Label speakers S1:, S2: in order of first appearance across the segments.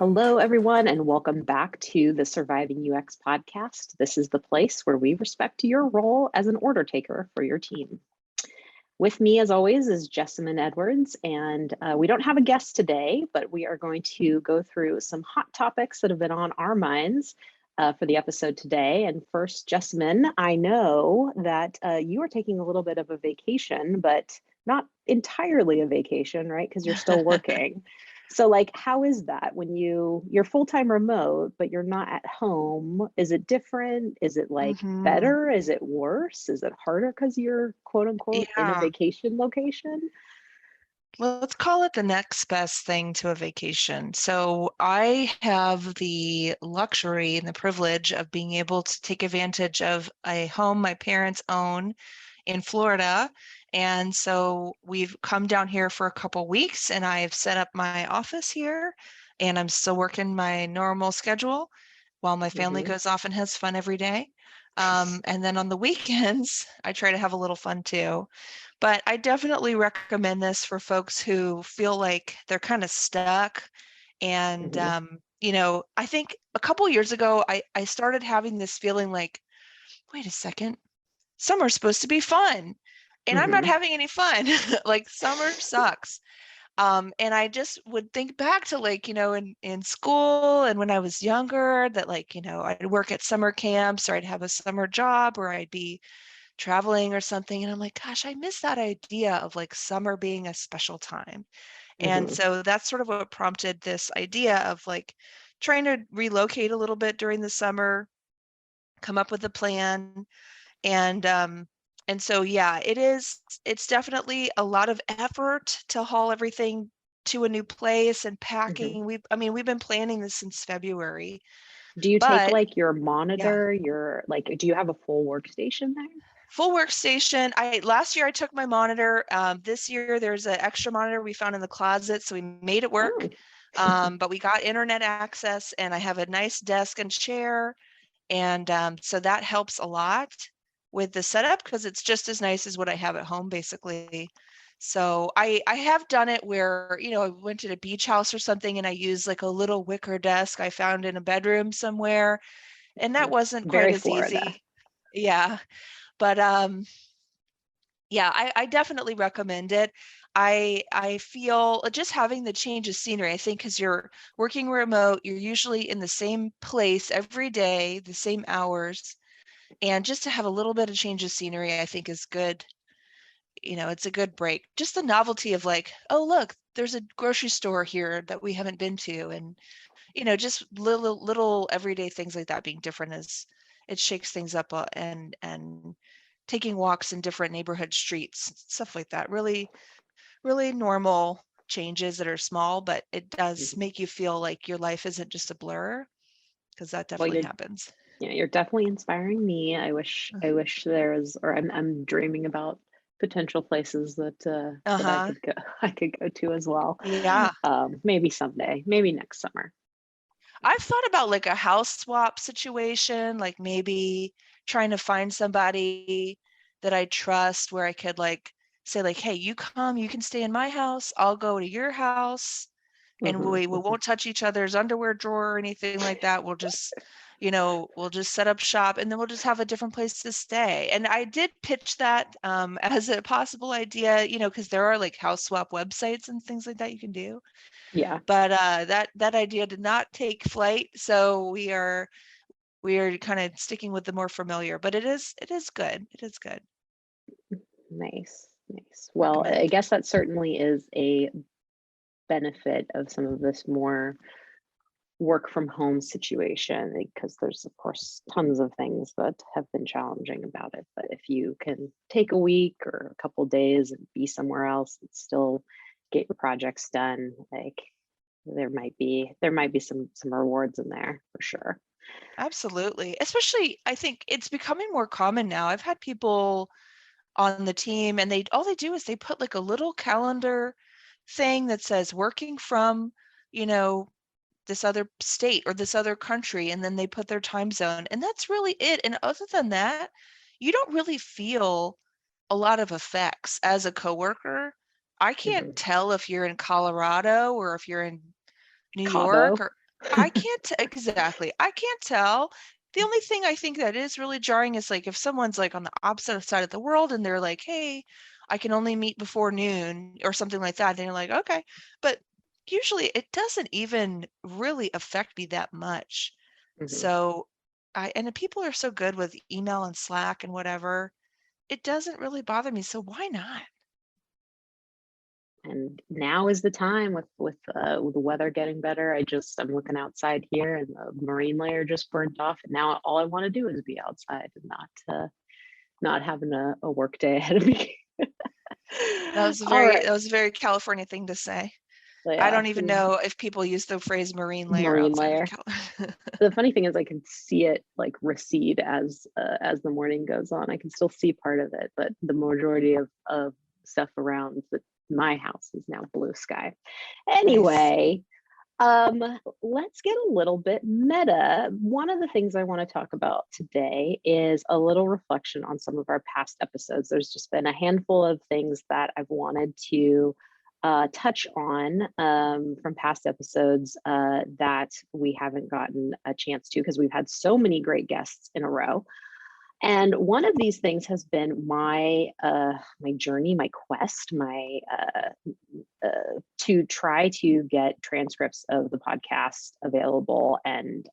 S1: Hello, everyone, and welcome back to the Surviving UX podcast. This is the place where we respect your role as an order taker for your team. With me, as always, is Jessamine Edwards, and we don't have a guest today, but we are going to go through some hot topics that have been on our minds for the episode today. And first, Jessamine, I know that you are taking a little bit of a vacation, but not entirely a vacation, right? Because you're still working. So like, how is that when you're full-time remote, but you're not at home? Is it different? Is it like
S2: Mhm.
S1: better? Is it worse? Is it harder because you're quote unquote in a
S2: Yeah.
S1: vacation location?
S2: Let's call it the next best thing to a vacation. So I have the luxury and the privilege of being able to take advantage of a home my parents own in Florida. And so we've come down here for a couple weeks and I've set up my office here and I'm still working my normal schedule while my family
S1: Mhm.
S2: goes off and has fun every day. And then on the weekends, I try to have a little fun too. But I definitely recommend this for folks who feel like they're kind of stuck. And,
S1: Mhm.
S2: I think a couple years ago, I started having this feeling like, wait a second, summer's supposed to be fun. And I'm not
S1: Mhm.
S2: having any fun. Like summer sucks. And I just would think back to like, in school and when I was younger that like, I'd work at summer camps or I'd have a summer job or I'd be traveling or something. And I'm like, gosh, I miss that idea of like summer being a special time. And
S1: Mhm.
S2: so that's sort of what prompted this idea of like trying to relocate a little bit during the summer, come up with a plan. And so yeah, it's definitely a lot of effort to haul everything to a new place and
S1: Mhm.
S2: packing. We've been planning this since February,
S1: Do you take
S2: but
S1: like your
S2: yeah.
S1: monitor, your like, do you have a full workstation there?
S2: Full workstation. I last year I took my monitor. This year there's an extra monitor we found in the closet, so we made it work.
S1: Oh.
S2: But we got internet access, and I have a nice desk and chair, and so that helps a lot with the setup because it's just as nice as what I have at home, basically. So I have done it where I went to a beach house or something, and I used like a little wicker desk I found in a bedroom somewhere, and that wasn't quite
S1: Very
S2: as
S1: Florida.
S2: easy. Yeah, but yeah, I definitely recommend it. I feel just having the change of scenery, I think because you're working remote, you're usually in the same place every day, the same hours, and just to have a little bit of change of scenery, I think is good. It's a good break. Just the novelty of like, oh, look, there's a grocery store here that we haven't been to, and just little everyday things like that being different as it shakes things up and taking walks in different neighborhood streets, stuff like that. Really, really normal changes that are small, but it does
S1: Mhm.
S2: make you feel like your life isn't just a blur, because that
S1: Well,
S2: definitely happens.
S1: you're definitely inspiring me. I wish there was, or I'm dreaming about potential places that I
S2: Uh-huh.
S1: could go I could go to as well.
S2: Yeah.
S1: Maybe someday, maybe next summer.
S2: I've thought about like a house swap situation, like maybe trying to find somebody that I trust where I could like say like, hey, you come, you can stay in my house, I'll go to your house, and
S1: Hmm.
S2: we won't touch each other's underwear drawer or anything like that. We'll just set up shop and then we'll just have a different place to stay. And I did pitch that as a possible idea, because there are like house swap websites and things like that you can do.
S1: Yeah.
S2: But that idea did not take flight, so we are kind of sticking with the more familiar. But it is good. It is good.
S1: Nice. Nice. Well, I
S2: Recommend.
S1: guess that certainly is a benefit of some of this more work from home situation because there's of course tons of things that have been challenging about it, but if you can take a week or a couple days and be somewhere else and still get your projects done, like there might be some rewards in there for sure.
S2: Absolutely. Especially, I think it's becoming more common now. I've had people on the team and they all they do is they put like a little calendar thing that says working from, you know, this other state or this other country, and then they put their time zone, and that's really it. And other than that, you don't really feel a lot of effects as a coworker. I can't
S1: Hmm.
S2: tell if you're in Colorado or if you're in New York
S1: Cabo.
S2: or Exactly. I can't tell. The only thing I think that is really jarring is like if someone's like on the opposite side of the world and they're like, hey, I can only meet before noon or something like that. Then you're like, okay. But usually it doesn't even really affect me that much.
S1: Mhm.
S2: So and the people are so good with email and Slack and whatever. It doesn't really bother me. So why not?
S1: And now is the time with the weather getting better. I'm looking outside here, and the marine layer just burnt off, and now all I want to do is be outside and not having a work day ahead of me. All right.
S2: That was a very California thing to say.
S1: So
S2: I
S1: yeah,
S2: don't even know if people use the phrase marine layer
S1: marine
S2: outside of
S1: layer.
S2: California.
S1: The funny thing is I can see it like recede as the morning goes on. I can still see part of it, but the majority of stuff around my house is now blue sky.
S2: Nice.
S1: Anyway, let's get a little bit meta. One of the things I want to talk about today is a little reflection on some of our past episodes. There's just been a handful of things that I've wanted to touch on from past episodes that we haven't gotten a chance to because we've had so many great guests in a row. And one of these things has been my journey, my quest, my to try to get transcripts of the podcast available and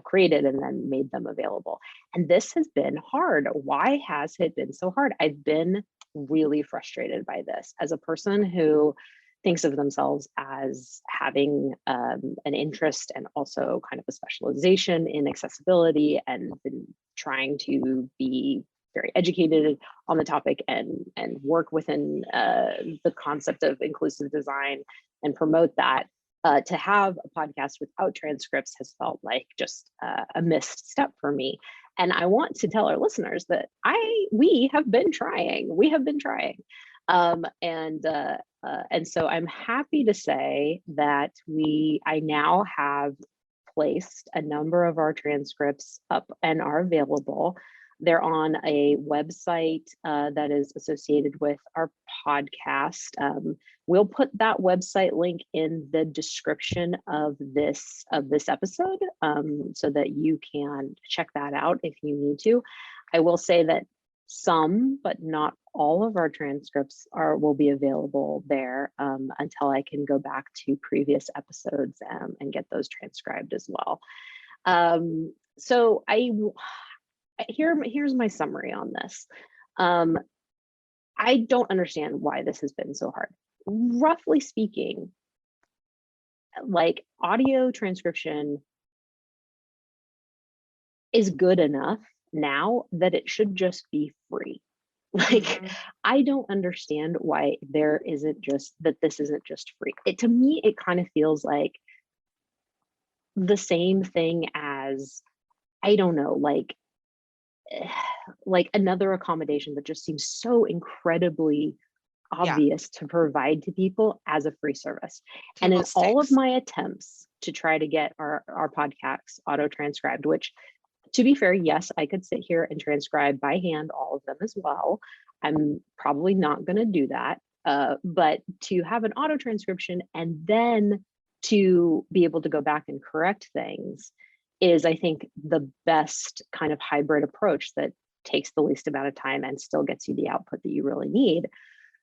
S1: created and then made them available. And this has been hard. Why has it been so hard? I've been really frustrated by this as a person who thinks of themselves as having an interest and also kind of a specialization in accessibility and been trying to be very educated on the topic and work within the concept of inclusive design and promote that. To have a podcast without transcripts has felt like just a missed step for me. And I want to tell our listeners that we have been trying. We have been trying. And so I'm happy to say that I now have placed a number of our transcripts up and are available. They're on a website that is associated with our podcast. We'll put that website link in the description of this episode so that you can check that out if you need to. I will say that some, but not all of our transcripts will be available there until I can go back to previous episodes and get those transcribed as well. So here's my summary on this. I don't understand why this has been so hard. Roughly speaking, like audio transcription is good enough now that it should just be free. Like,
S2: Mhm.
S1: I don't understand why this isn't just free. To me, it kind of feels like the same thing as, I don't know, like another accommodation that just seems so incredibly
S2: Yeah,
S1: obvious to provide to people as a free service. And
S2: table
S1: in all of
S2: stakes.
S1: my attempts to try to get our podcasts auto transcribed, which, to be fair, yes, I could sit here and transcribe by hand all of them as well. I'm probably not going to do that. But to have an auto transcription and then to be able to go back and correct things is, I think, the best kind of hybrid approach that takes the least amount of time and still gets you the output that you really need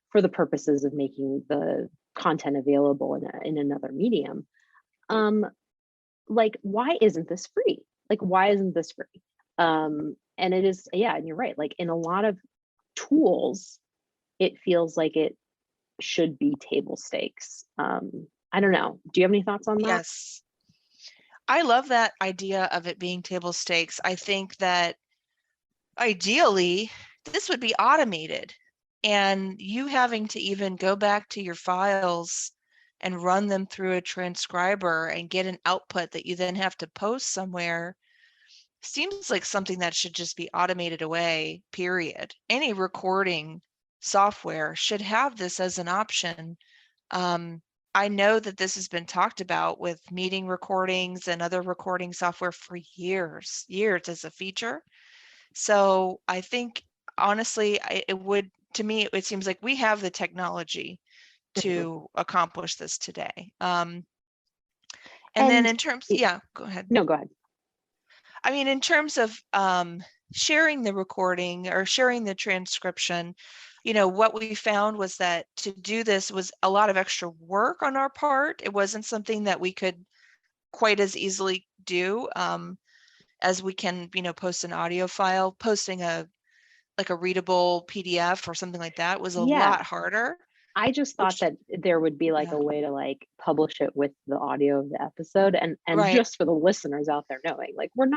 S1: for the purposes of making the content available in another medium. Um, like, why isn't this free? Like, why isn't this free? And it is, yeah, and you're right. Like in a lot of tools, it feels like it should be table stakes. I don't know. Do you have any thoughts on that?
S2: Yes. I love that idea of it being table stakes. I think that ideally this would be automated and you having to even go back to your files and run them through a transcriber and get an output that you then have to post somewhere seems like something that should just be automated away, period. Any recording software should have this as an option. I know that this has been talked about with meeting recordings and other recording software for years as a feature. So I think honestly, to me, it seems like we have the technology
S1: Mhm.
S2: to accomplish this today. And then
S1: And
S2: in terms,
S1: it-
S2: yeah, go ahead.
S1: no, go ahead.
S2: I mean, in terms of sharing the recording or sharing the transcription, what we found was that to do this was a lot of extra work on our part. It wasn't something that we could quite as easily do as we can, post an audio file. Posting a readable PDF or something like that was a
S1: Yeah.
S2: lot harder.
S1: I just thought that there would be like
S2: Yeah.
S1: a way to like publish it with the audio of the episode, and
S2: Right.
S1: just for the listeners out there knowing, like we're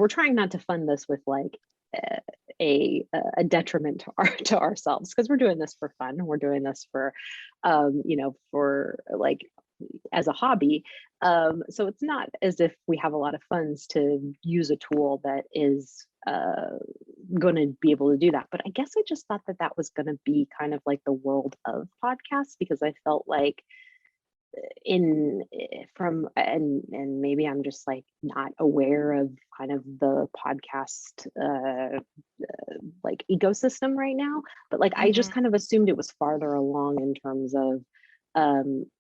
S1: trying not to fund this with like a detriment to ourselves, because we're doing this for fun. We're doing this for for like as a hobby. So it's not as if we have a lot of funds to use a tool that is going to be able to do that. But I guess I just thought that that was going to be kind of like the world of podcasts, because I felt like and maybe I'm just like not aware of kind of the podcast like ecosystem right now, but like I just kind of assumed it was farther along in terms of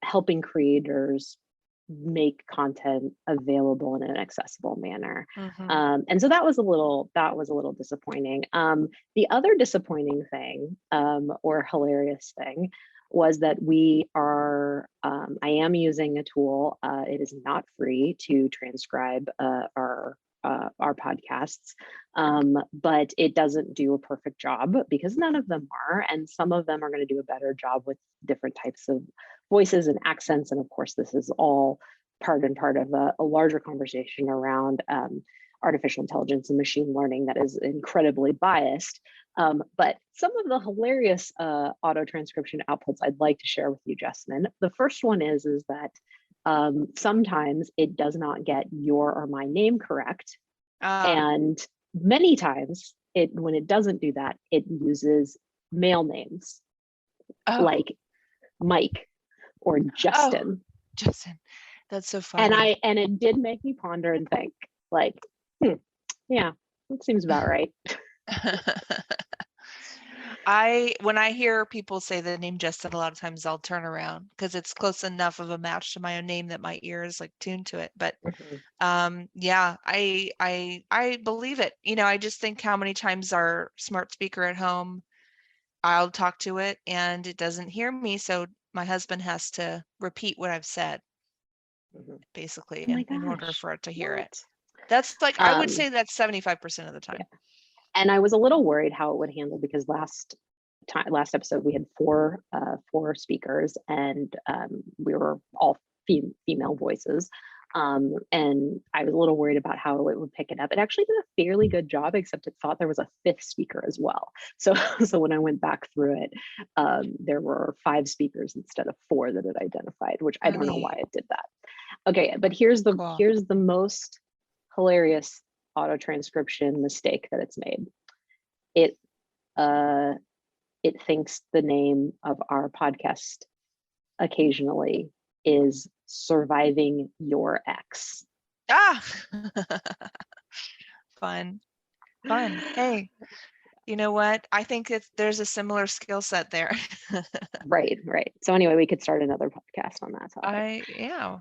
S1: helping creators make content available in an accessible manner. And so that was a little disappointing. The other disappointing thing or hilarious thing was that I am using a tool. It is not free to transcribe our podcasts, but it doesn't do a perfect job, because none of them are, and some of them are going to do a better job with different types of voices and accents. And of course, this is all part of a larger conversation around artificial intelligence and machine learning that is incredibly biased. But some of the hilarious auto transcription outputs I'd like to share with you, Jessamine. The first one is that sometimes it does not get your or my name correct. And many times when it doesn't do that, it uses male names like Mike or Justin.
S2: Justin, that's so funny.
S1: And it did make me ponder and think, like, yeah, that seems about right.
S2: When I hear people say the name Justin, a lot of times I'll turn around because it's close enough of a match to my own name that my ear is like tuned to it. But yeah, I believe it. I just think how many times our smart speaker at home, I'll talk to it and it doesn't hear me. So my husband has to repeat what I've said, basically, in order for it to hear it. That's like, I would say that's 75% of the time.
S1: Yeah. And I was a little worried how it would handle, because last episode we had four speakers, and we were all female voices. And I was a little worried about how it would pick it up. It actually did a fairly good job, except it thought there was a fifth speaker as well. So when I went back through it, there were 5 speakers instead of 4 that it identified, which I don't know why it did that. Okay, but here's the most hilarious auto transcription mistake that it's made. It thinks the name of our podcast occasionally is Surviving Your Ex.
S2: Fun. Hey, you know what? I think there's a similar skill set there.
S1: Right. So anyway, we could start another podcast on that topic.
S2: Yeah.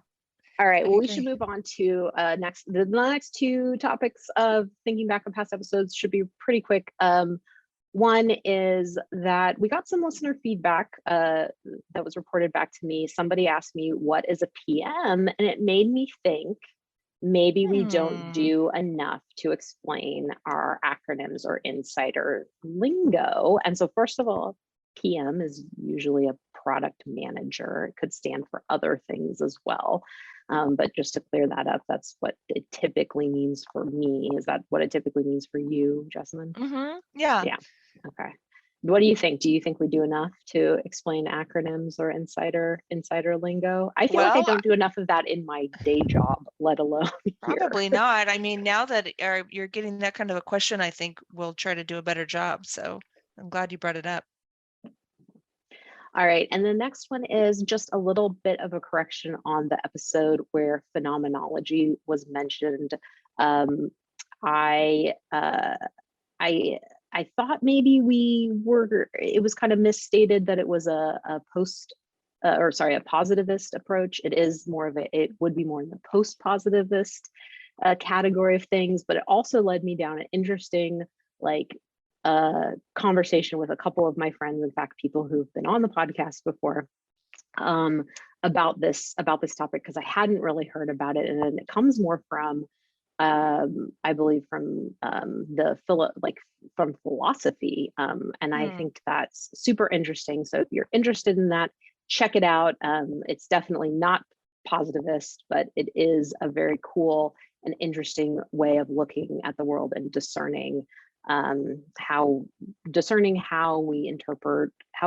S1: All right. Well, we should move on to the next 2 topics of thinking back on past episodes should be pretty quick. One is that we got some listener feedback that was reported back to me. Somebody asked me, what is a PM? And it made me think maybe we don't do enough to explain our acronyms or insider lingo. And so first of all, PM is usually a product manager. It could stand for other things as well. But just to clear that up, that's what it typically means for me. Is that what it typically means for you, Jessamine?
S2: Yeah.
S1: Okay. What do you think? Do you think we do enough to explain acronyms or insider lingo? I feel like I don't do enough of that in my day job, let alone here.
S2: Probably not. I mean, now that you're getting that kind of a question, I think we'll try to do a better job. So I'm glad you brought it up.
S1: All right, and the next one is just a little bit of a correction on the episode where phenomenology was mentioned. I thought maybe it was kind of misstated that it was a post a positivist approach. It would be more in the post-positivist category of things, but it also led me down an interesting like conversation with a couple of my friends, in fact, people who've been on the podcast before, about this topic, because I hadn't really heard about it, and it comes more from I believe from from philosophy, and I think that's super interesting. So if you're interested in that, check it out. It's definitely not positivist, but it is a very cool and interesting way of looking at the world and discerning how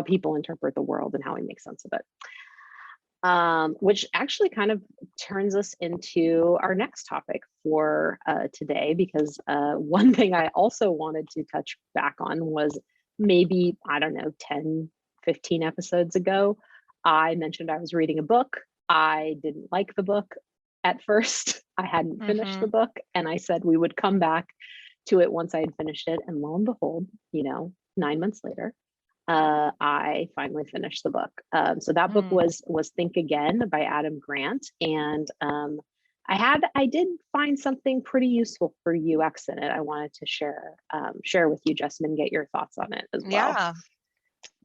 S1: people interpret the world and how we make sense of it. Which actually kind of turns us into our next topic for today, because one thing I also wanted to touch back on was maybe, I don't know, 10, 15 episodes ago, I mentioned I was reading a book. I didn't like the book at first. I hadn't finished the book, and I said we would come back to it once I had finished it. And lo and behold, 9 months later, I finally finished the book. So that book was Think Again by Adam Grant, and I did find something pretty useful for UX in it. I wanted to share with you, Jessamine, get your thoughts on it as well.
S2: Yeah.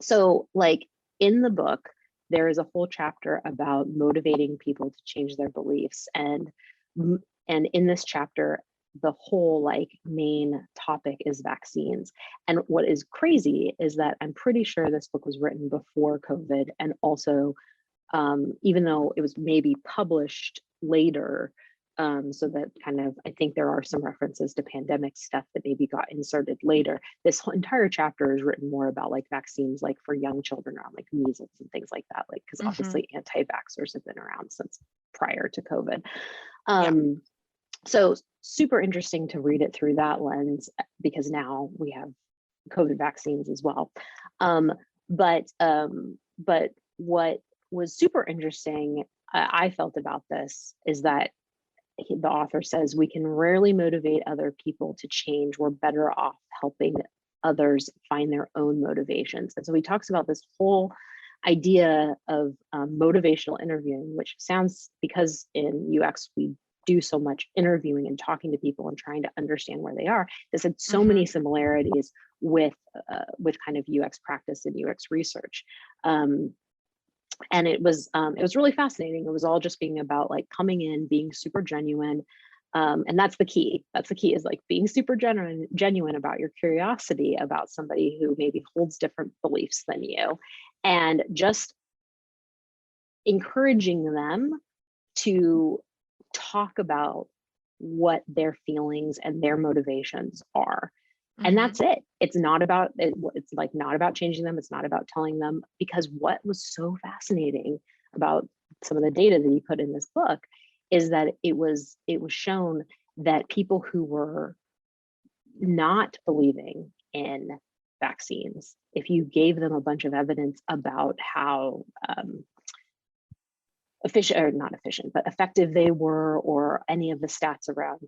S1: So, like in the book, there is a whole chapter about motivating people to change their beliefs, and in this chapter, the whole main topic is vaccines. And what is crazy is that I'm pretty sure this book was written before COVID, and also even though it was maybe published later, so that kind of, I think there are some references to pandemic stuff that maybe got inserted later. This whole entire chapter is written more about vaccines, for young children, around measles and things like that, because obviously anti-vaxxers have been around since prior to COVID. So super interesting to read it through that lens, because now we have COVID vaccines as well. But what was super interesting, I felt about this, is that the author says we can rarely motivate other people to change. We're better off helping others find their own motivations. And so he talks about this whole idea of motivational interviewing, which sounds, because in UX we do so much interviewing and talking to people and trying to understand where they are. This had so many similarities with kind of UX practice and UX research. And it was really fascinating. It was all just being about coming in, being super genuine. And that's the key. That's the key, is being super genuine about your curiosity about somebody who maybe holds different beliefs than you, and just encouraging them to talk about what their feelings and their motivations are. And that's it. It's not about it. It's not about changing them. It's not about telling them, because what was so fascinating about some of the data that he put in this book is that it was shown that people who were not believing in vaccines, if you gave them a bunch of evidence about how efficient, or not efficient, but effective they were, or any of the stats around,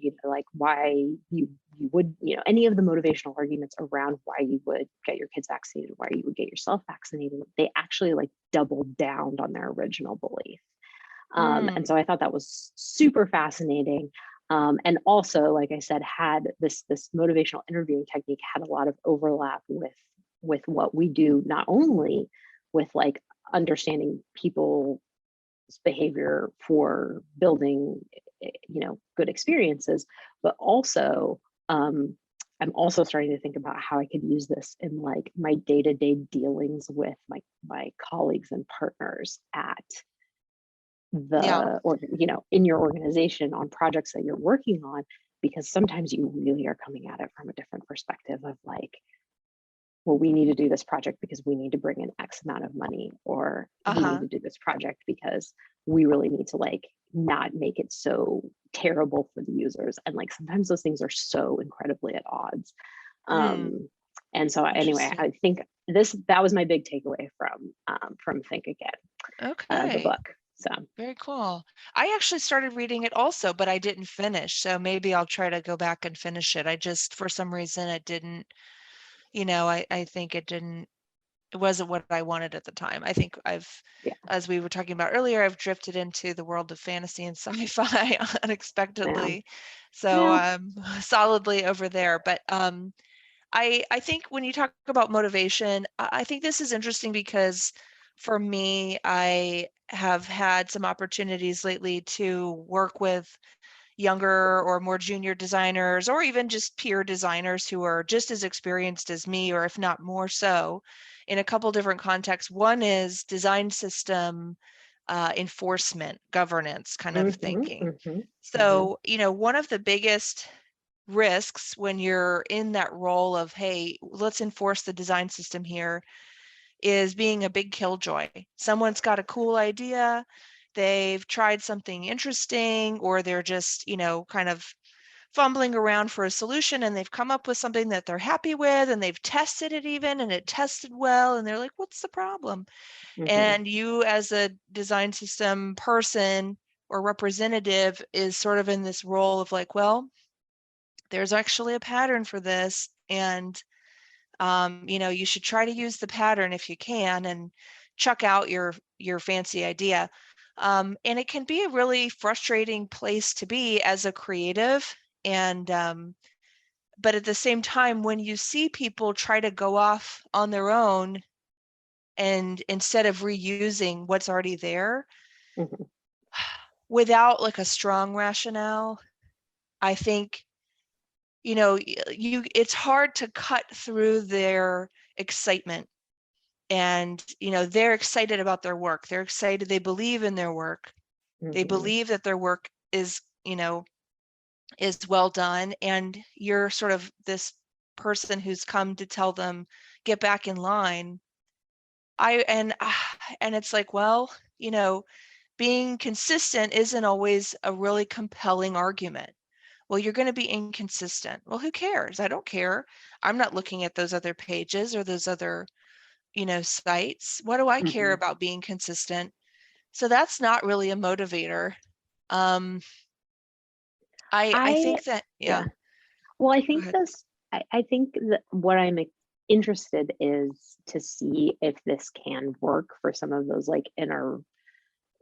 S1: why you would, any of the motivational arguments around why you would get your kids vaccinated, why you would get yourself vaccinated, they actually doubled down on their original belief. And so I thought that was super fascinating. And also, like I said, had this motivational interviewing technique had a lot of overlap with what we do, not only with understanding people's behavior for building good experiences, but also I'm also starting to think about how I could use this in my day-to-day dealings with my colleagues and partners at or in your organization on projects that you're working on, because sometimes you really are coming at it from a different perspective of well, we need to do this project because we need to bring in X amount of money, or we need to do this project because we really need to not make it so terrible for the users. And sometimes those things are so incredibly at odds. And so anyway, I think that was my big takeaway from Think Again, the book. So
S2: very cool. I actually started reading it also, but I didn't finish. So maybe I'll try to go back and finish it. I just, for some reason, it didn't, I think it didn't it wasn't what I wanted at the time. I think
S1: Yeah.
S2: as we were talking about earlier, I've drifted into the world of fantasy and sci-fi unexpectedly. So I'm solidly over there. But I think when you talk about motivation, I think this is interesting because for me, I have had some opportunities lately to work with younger or more junior designers, or even just peer designers who are just as experienced as me, or if not more so, in a couple different contexts. One is design system enforcement, governance kind of thinking. So, one of the biggest risks when you're in that role of, hey, let's enforce the design system here, is being a big killjoy. Someone's got a cool idea, they've tried something interesting, or they're just, kind of fumbling around for a solution, and they've come up with something that they're happy with, and they've tested it even, and it tested well, and they're like, what's the problem? And you, as a design system person or representative, is sort of in this role of like, well, there's actually a pattern for this, and you should try to use the pattern if you can, and chuck out your fancy idea. And it can be a really frustrating place to be as a creative. And but at the same time, when you see people try to go off on their own, and instead of reusing what's already there without like a strong rationale, I think it's hard to cut through their excitement. And they're excited about their work, they're excited, they believe in their work, they believe that their work is is well done, and you're sort of this person who's come to tell them, get back in line. And it's like, well, being consistent isn't always a really compelling argument. Well, you're going to be inconsistent. Well, who cares? I don't care. I'm not looking at those other pages or those other sites. What do I care about being consistent? So that's not really a motivator. I think that, yeah.
S1: Well, I think I think that what I'm interested is to see if this can work for some of those like or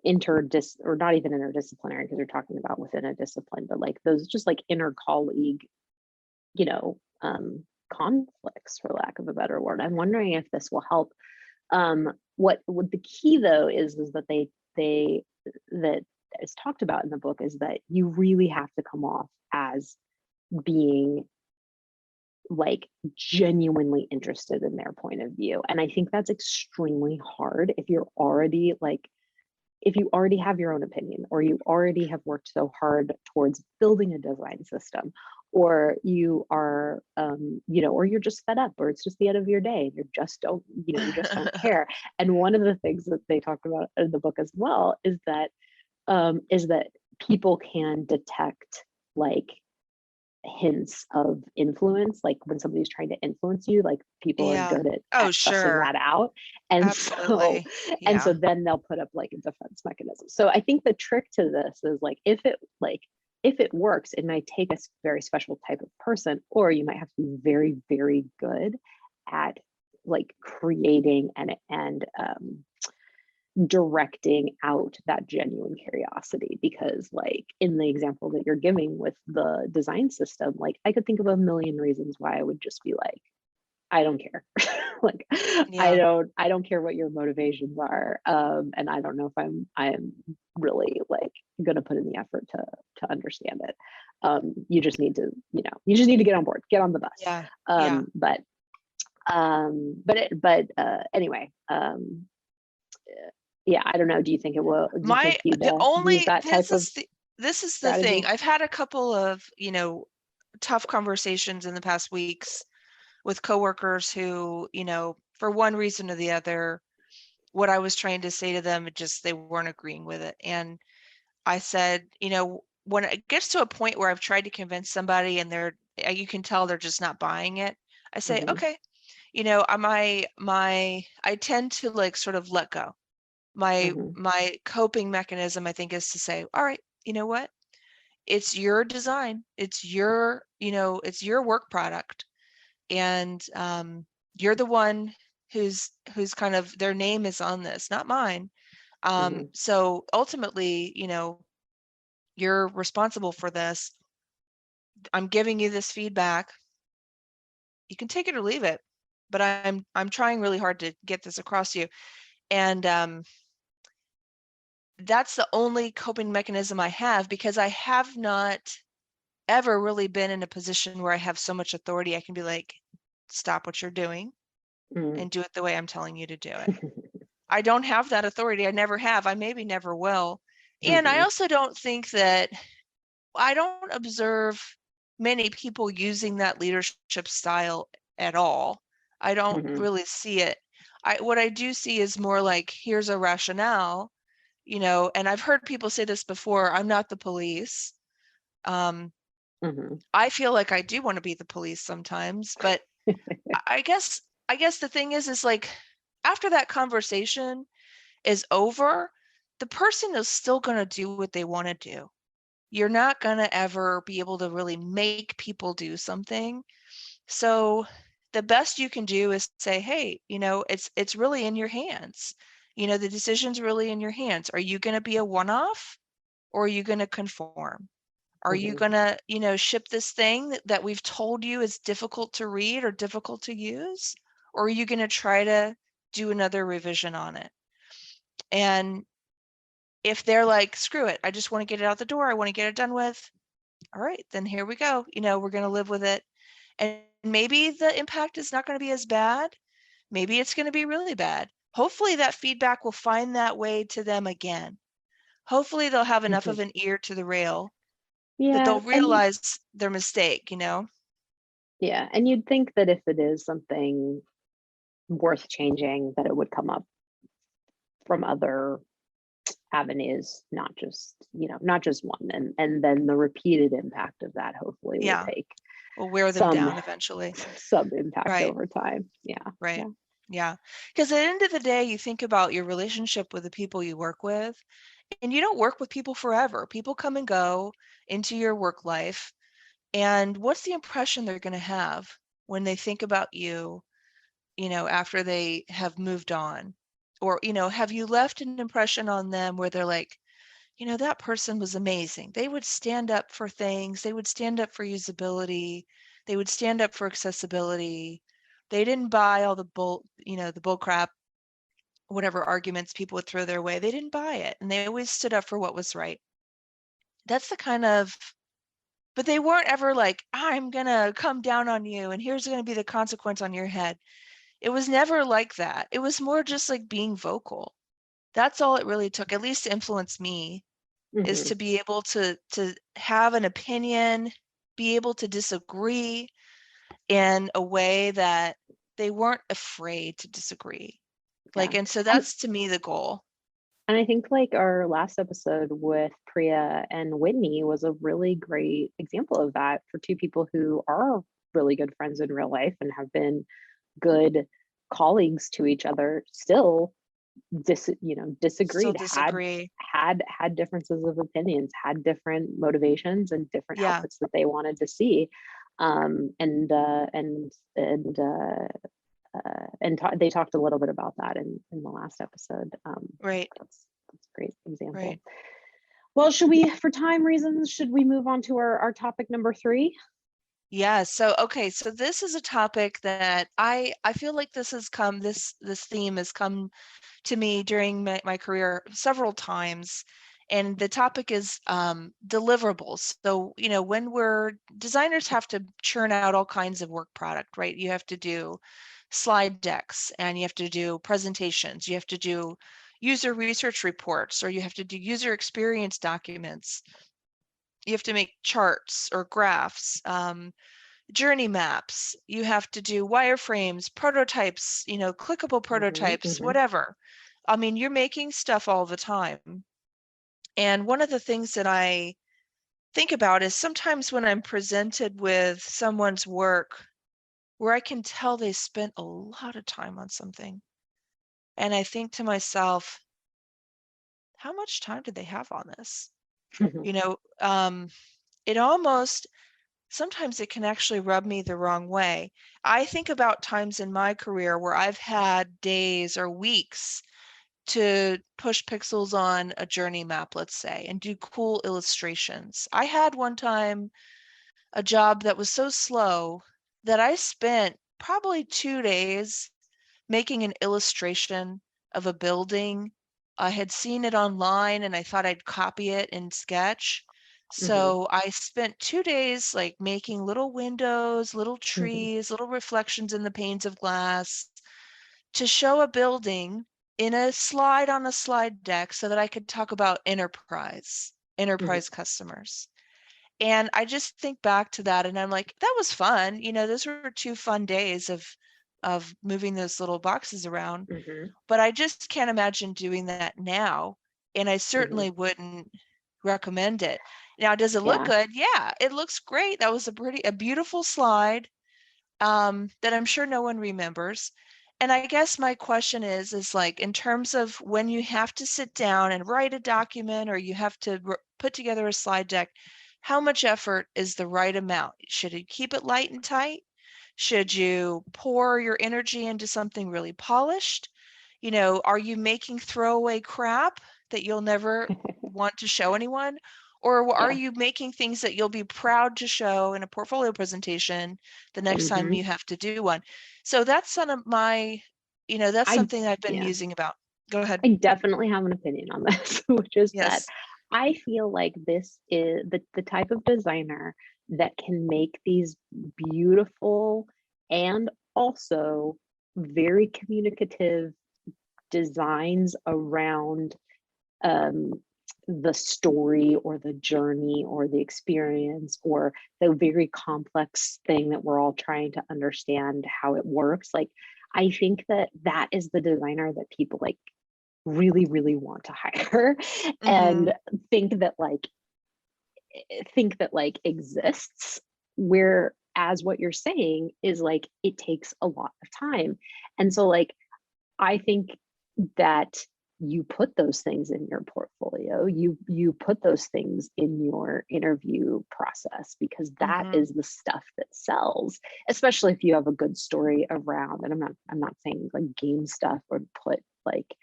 S1: not even interdisciplinary, because you're talking about within a discipline, but like those just like inner colleague, conflicts, for lack of a better word. I'm wondering if this will help. What the key though is that that is talked about in the book is that you really have to come off as being like genuinely interested in their point of view. And I think that's extremely hard if you're already like, if you already have your own opinion, or you already have worked so hard towards building a design system, or you are, or you're just fed up, or it's just the end of your day, and you just don't care. And one of the things that they talk about in the book as well is that people can detect like hints of influence, like when somebody's trying to influence you, like people are good at sussing that out. And
S2: absolutely.
S1: so then they'll put up like a defense mechanism. So I think the trick to this is like if it works, it might take a very special type of person, or you might have to be very, very good at like creating and directing out that genuine curiosity. Because like in the example that you're giving with the design system, like I could think of a million reasons why I would just be like, I don't care. Like I don't care what your motivations are, and I don't know if I'm really like gonna put in the effort to understand it. You just need to get on board, get on the bus. Anyway, yeah, I don't know. Do you think it will?
S2: This is the thing. I've had a couple of, tough conversations in the past weeks with coworkers who, for one reason or the other, what I was trying to say to them, they weren't agreeing with it. And I said, when it gets to a point where I've tried to convince somebody and you can tell they're just not buying it, I say, okay, I tend to like sort of let go. My coping mechanism, I think, is to say, all right, you know what? It's your design. It's your, it's your work product. And you're the one who's kind of, their name is on this, not mine.
S1: Mhm.
S2: So ultimately, you're responsible for this. I'm giving you this feedback. You can take it or leave it, but I'm trying really hard to get this across to you. And that's the only coping mechanism I have, because I have not ever really been in a position where I have so much authority I can be like, stop what you're doing
S1: Mm.
S2: and do it the way I'm telling you to do it. I don't have that authority. I never have. I maybe never will. And I
S1: Mhm.
S2: also don't think that, I don't observe many people using that leadership style at all. I don't
S1: Mhm.
S2: really see it. What I do see is more like, here's a rationale, and I've heard people say this before, I'm not the police.
S1: Mhm.
S2: I feel like I do want to be the police sometimes, but I guess the thing is like, after that conversation is over, the person is still going to do what they want to do. You're not going to ever be able to really make people do something. So the best you can do is say, hey, it's really in your hands. The decision's really in your hands. Are you going to be a one-off, or are you going to conform? Are you
S1: Mhm.
S2: going to, ship this thing that we've told you is difficult to read or difficult to use? Or are you going to try to do another revision on it? And if they're like, screw it, I just want to get it out the door, I want to get it done with, all right, then here we go. We're going to live with it. And maybe the impact is not going to be as bad. Maybe it's going to be really bad. Hopefully that feedback will find that way to them again. Hopefully they'll have enough
S1: Mhm.
S2: of an ear to the rail that
S1: Yeah,
S2: they'll realize their mistake.
S1: yeah, and you'd think that if it is something worth changing, that it would come up from other avenues, not just one, and then the repeated impact of that hopefully will
S2: Yeah,
S1: take
S2: we'll wear them
S1: some
S2: down eventually.
S1: some impact
S2: Right,
S1: over time. Yeah,
S2: right.
S1: yeah.
S2: Yeah. Because at the end of the day, you think about your relationship with the people you work with, and you don't work with people forever. People come and go into your work life. And what's the impression they're going to have when they think about you, after they have moved on? Or, have you left an impression on them where they're like, that person was amazing. They would stand up for things. They would stand up for usability. They would stand up for accessibility. They didn't buy all the the bull crap, whatever arguments people would throw their way. They didn't buy it. And they always stood up for what was right. That's the kind of, but they weren't ever like, I'm going to come down on you and here's going to be the consequence on your head. It was never like that. It was more just like being vocal. That's all it really took, at least to influence me, is
S1: Mhm.
S2: to be able to have an opinion, be able to disagree in a way that they weren't afraid to disagree.
S1: Yeah.
S2: And so
S1: And
S2: that's to me the goal.
S1: and I think like our last episode with Priya and Whitney was a really great example of that for two people who are really good friends in real life and have been good colleagues to each other, still
S2: Still
S1: disagreed,
S2: disagree.
S1: had differences of opinions, had different motivations and different
S2: Yeah,
S1: outputs that they wanted to see. And they talked a little bit about that in the last episode.
S2: right,
S1: That's a great example.
S2: right.
S1: Well, should we, for time reasons, should we move on to our topic number 3?
S2: Yeah, so okay, so this is a topic that I feel like this theme has come to me during my career several times. And the topic is deliverables. So, when designers have to churn out all kinds of work product, right? You have to do slide decks and you have to do presentations, you have to do user research reports, or you have to do user experience documents. You have to make charts or graphs, journey maps. You have to do wireframes, prototypes, clickable
S1: Hmm.
S2: prototypes,
S1: Hmm.
S2: whatever. I mean, you're making stuff all the time. And one of the things that I think about is sometimes when I'm presented with someone's work where I can tell they spent a lot of time on something, and I think to myself, how much time did they have on this?
S1: Hmm.
S2: You know, um, it almost sometimes it can actually rub me the wrong way. I think about times in my career where I've had days or weeks to push pixels on a journey map, let's say, and do cool illustrations. I had one time a job that was so slow that I spent probably 2 days making an illustration of a building. I had seen it online and I thought I'd copy it in Sketch. So I spent 2 days like making little windows, little trees, little reflections in the panes of glass to show a building in a slide on a slide deck so that I could talk about enterprise customers. And I just think back to that and I'm like, that was fun. Those were 2 fun days of moving those little boxes around. But I just can't imagine doing that now. And I certainly wouldn't recommend it. Now, does it look
S1: Yeah.
S2: good? Yeah, it looks great. That was a beautiful slide that I'm sure no one remembers. And I guess my question is like, in terms of when you have to sit down and write a document or you have to put together a slide deck, how much effort is the right amount? Should you keep it light and tight? Should you pour your energy into something really polished? Are you making throwaway crap that you'll never want to show anyone? Or are
S1: Yeah.
S2: you making things that you'll be proud to show in a portfolio presentation the next time you have to do one? So that's some of my, that's
S1: I
S2: something I've been
S1: yeah.
S2: musing about. Go ahead.
S1: I definitely have an opinion on this, which is that
S2: Yes.
S1: I feel like this is the type of designer that can make these beautiful and also very communicative designs around um, the story or the journey or the experience or the very complex thing that we're all trying to understand how it works. Like, I think that that is the designer that people like really, really want to hire and think that exists, whereas what you're saying is like it takes a lot of time. And so like I think that you put those things in your portfolio, you put those things in your interview process because that is the stuff that sells, especially if you have a good story around. And I'm not saying like game stuff or put like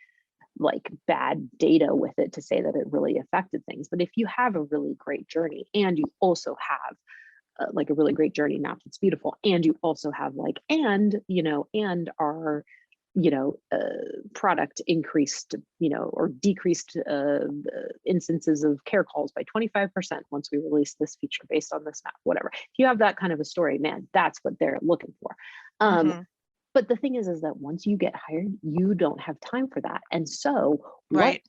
S1: bad data with it to say that it really affected things. But if you have a really great journey and you also have like a really great journey map that's beautiful, and you also have like, and our product increased, or decreased instances of care calls by 25% once we release this feature based on this map, whatever. If you have that kind of a story, man, that's what they're looking for. But the thing is that once you get hired, you don't have time for that. And so
S2: Right.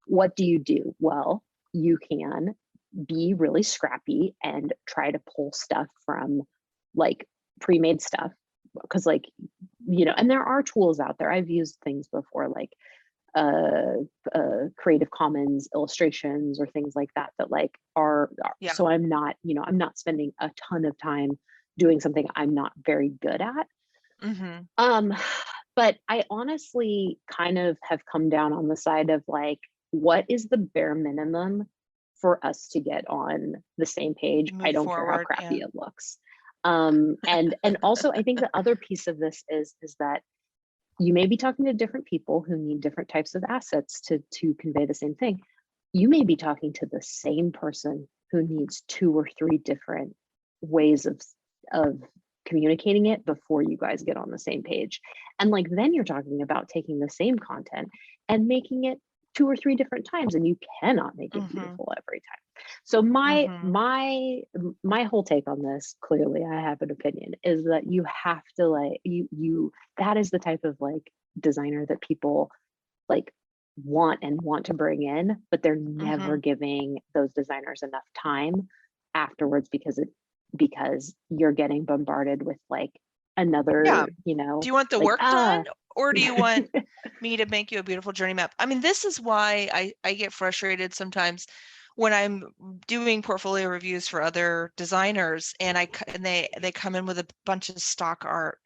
S1: what do you do? Well, you can be really scrappy and try to pull stuff from like pre-made stuff because and there are tools out there. I've used things before like Creative Commons illustrations or things like that like are
S2: Yeah.
S1: so I'm not spending a ton of time doing something I'm not very good at. But I honestly kind of have come down on the side of like, what is the bare minimum for us to get on the same page? I
S2: Move
S1: don't care how
S2: forward.
S1: crappy
S2: Yeah.
S1: it looks. And also I think the other piece of this is that you may be talking to different people who need different types of assets to convey the same thing. You may be talking to the same person who needs 2 or 3 different ways of communicating it before you guys get on the same page. And like then you're talking about taking the same content and making it 2 or 3 different times, and you cannot make it beautiful every time. So my whole take on this, clearly I have an opinion, is that you have to like that is the type of like designer that people like want to bring in, but they're never giving those designers enough time afterwards because you're getting bombarded with like another,
S2: Do you want the work done, or do you want me to make you a beautiful journey map? I mean, this is why I get frustrated sometimes when I'm doing portfolio reviews for other designers and they come in with a bunch of stock art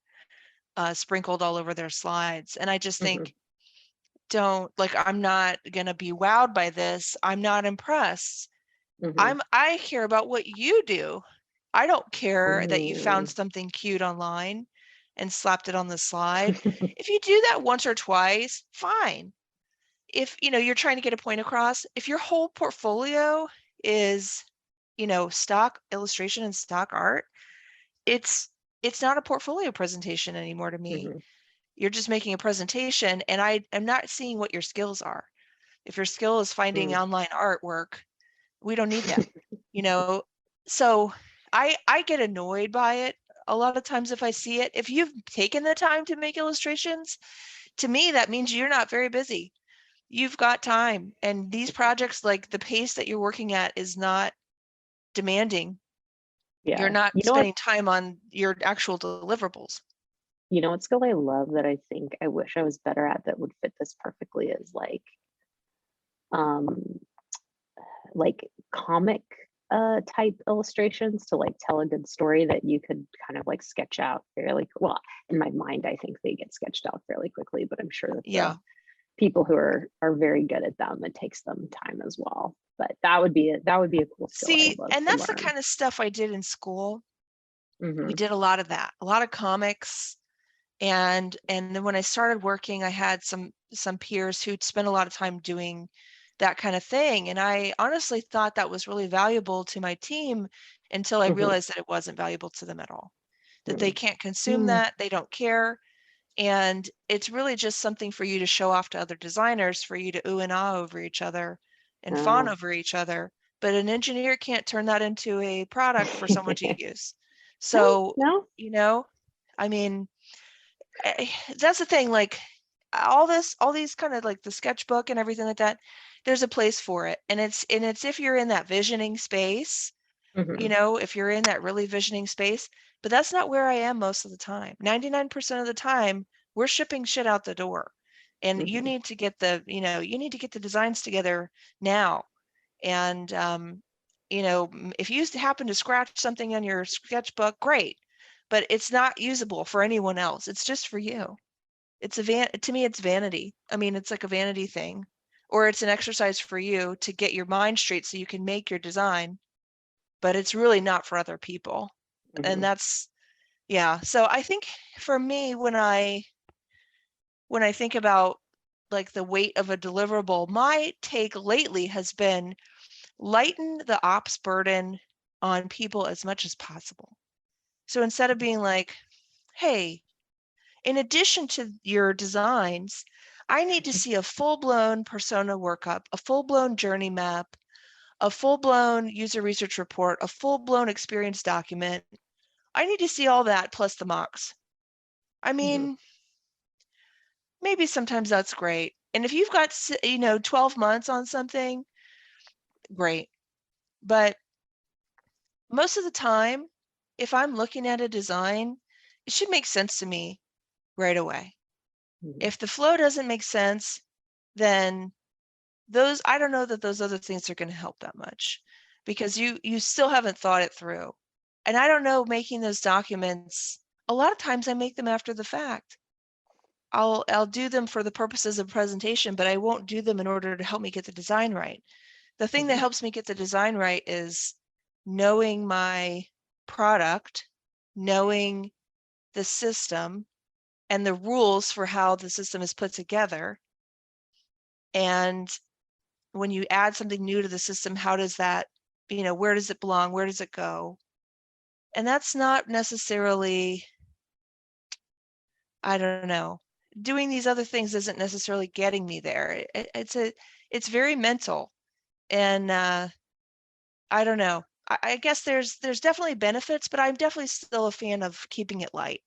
S2: sprinkled all over their slides. And I just think, I'm not gonna be wowed by this. I'm not impressed. I care about what you do. I don't care that you found
S1: Ooh.
S2: something cute online and slapped it on the slide. If you do that once or twice, fine. If you're trying to get a point across, if your whole portfolio is, stock illustration and stock art, it's not a portfolio presentation anymore to me.
S1: Mhm,
S2: You're just making a presentation, and I am not seeing what your skills are. If your skill is finding
S1: mm.
S2: online artwork, we don't need that, you know? So I get annoyed by it a lot of times if I see it. If you've taken the time to make illustrations, to me, that means you're not very busy. You've got time. And these projects, like the pace that you're working at is not demanding. You're
S1: Yeah.
S2: not
S1: You know what?
S2: spending time on your actual deliverables.
S1: You know what skill I love that I think I wish I was better at that would fit this perfectly is um like comic type illustrations to like tell a good story that you could kind of like sketch out fairly well. In my mind, I think they get sketched out fairly quickly, but I'm sure that the
S2: Yeah.
S1: people who are very good at them, it takes them time as well. But that would be a cool skill
S2: See,
S1: I'd love
S2: and
S1: to
S2: that's the
S1: learn.
S2: kind of stuff I did in school. We
S1: Hmm.
S2: did a lot of that, a lot of comics. And then when I started working, I had some peers who'd spent a lot of time doing that kind of thing. And I honestly thought that was really valuable to my team until I
S1: Hmm.
S2: realized that it wasn't valuable to them at all, that they can't consume
S1: Mm.
S2: that, they don't care. And it's really just something for you to show off to other designers, for you to ooh and ah over each other and fawn
S1: Oh.
S2: over each other. But an engineer can't turn that into a product for someone to use.
S1: No,
S2: So,
S1: no.
S2: you know, I mean, that's the thing, like all these kind of like the sketchbook and everything like that, there's a place for it. And it's if you're in that visioning space,
S1: Hmm.
S2: if you're in that really visioning space, but that's not where I am most of the time. 99% of the time, we're shipping shit out the door. And you
S1: Hmm.
S2: need to get you need to get the designs together now. And if you happen to scratch something on your sketchbook, great. But it's not usable for anyone else. It's just for you. To me, it's vanity. I mean, it's like a vanity thing, or it's an exercise for you to get your mind straight so you can make your design, but it's really not for other people. And
S1: Hmm.
S2: that's, yeah. So I think for me, when I think about like the weight of a deliverable, my take lately has been lighten the ops burden on people as much as possible. So instead of being like, hey, in addition to your designs, I need to see a full-blown persona workup, a full-blown journey map, a full-blown user research report, a full-blown experience document. I need to see all that plus the mocks. I
S1: Hmm.
S2: mean, maybe sometimes that's great. And if you've got, 12 months on something, great. But most of the time, if I'm looking at a design, it should make sense to me right away.
S1: Hmm.
S2: If the flow doesn't make sense, then I don't know that those other things are going to help that much, because you still haven't thought it through. And I don't know, making those documents, a lot of times I make them after the fact. I'll do them for the purposes of presentation, but I won't do them in order to help me get the design right. The thing that
S1: Hmm.
S2: helps me get the design right is knowing my product, knowing the system and the rules for how the system is put together. And when you add something new to the system, how does that, where does it belong? Where does it go? And that's not necessarily, I don't know, doing these other things isn't necessarily getting me there. It's very mental. And I don't know. I guess there's definitely benefits, but I'm definitely still a fan of keeping it light.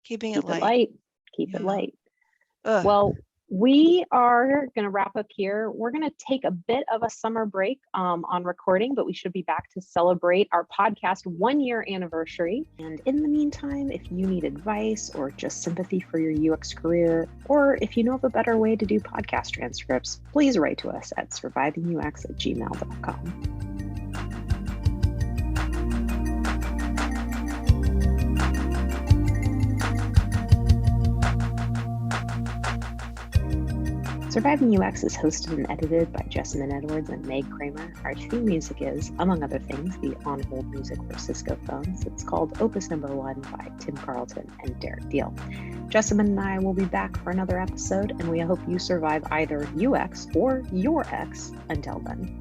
S2: Keeping it
S1: Keep it
S2: light.
S1: light. Keep it
S2: Yeah.
S1: light.
S2: Ugh.
S1: Well, we are going to wrap up here. We're going to take a bit of a summer break on recording, but we should be back to celebrate our podcast 1-year anniversary. And in the meantime, if you need advice or just sympathy for your UX career, or if you know of a better way to do podcast transcripts, please write to us at survivingux@gmail.com. Surviving UX is hosted and edited by Jessamine Edwards and Meg Kramer. Our theme music is, among other things, the on-hold music for Cisco phones. It's called Opus Number 1 by Tim Carlton and Derek Deal. Jessamine and I will be back for another episode, and we hope you survive either UX or your X until then.